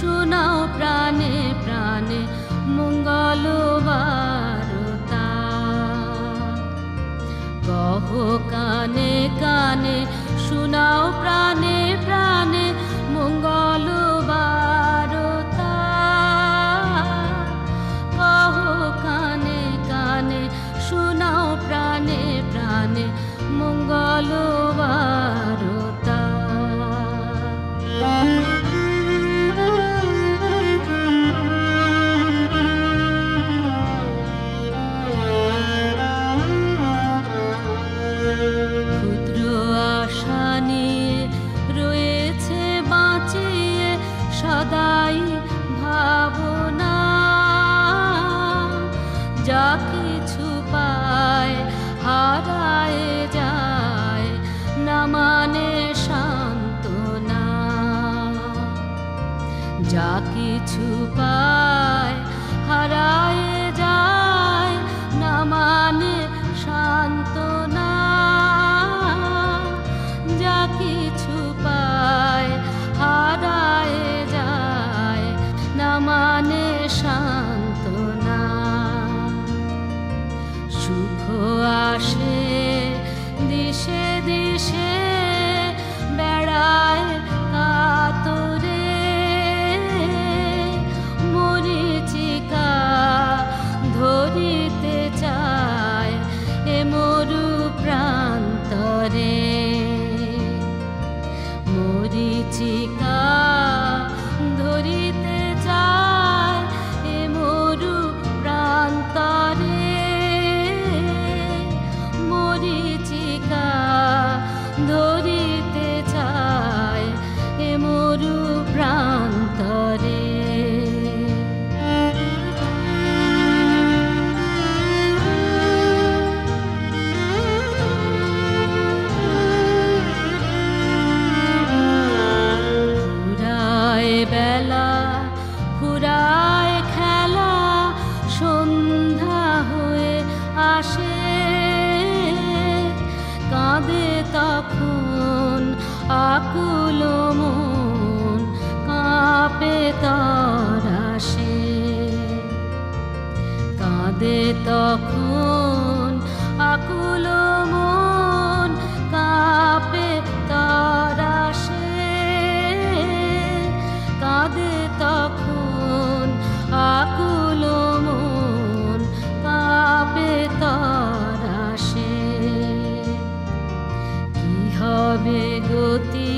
শোনাও প্রাণে প্রাণে মঙ্গল বারতা। কহ কানে কানে শোনাও প্রাণে প্রাণে মঙ্গল বারতা। কহ কানে কানে শোনাও প্রাণে প্রাণে মঙ্গল বারতা। ক্ষুদ্র আশা নিয়ে রয়েছে বাঁচিয়ে সদাই ভাবনা। যা কিছু পায় হারায় যায় না মানে সান্ত্বনা। যা কিছু পায় হারায় যায় না মানে সান্ত্বনা। যা কিছু পায় হারায় যায় না মানে সান্ত্বনা। সুখ আসে দিশে দিশে বেড়ায় কাতরে। মরীচিকা ধরিতে চায় এ মরু প্রান্তরে। মরীচিকা ধরিতে চায় এ মরু প্রান্তরে। মরীচিকা ধরিতে চায় এ মরু প্রান্তরে। বেলা ফুরায় খেলা সন্ধ্যা হয়ে আসে। কাঁদে তখন আকুল মন কাঁপে তরাসে। কাঁদে তখন আকুল মন কাঁপে তরাসে। কাঁদে তখন আকুল মন কাঁপে তরাসে। কি হবে গতি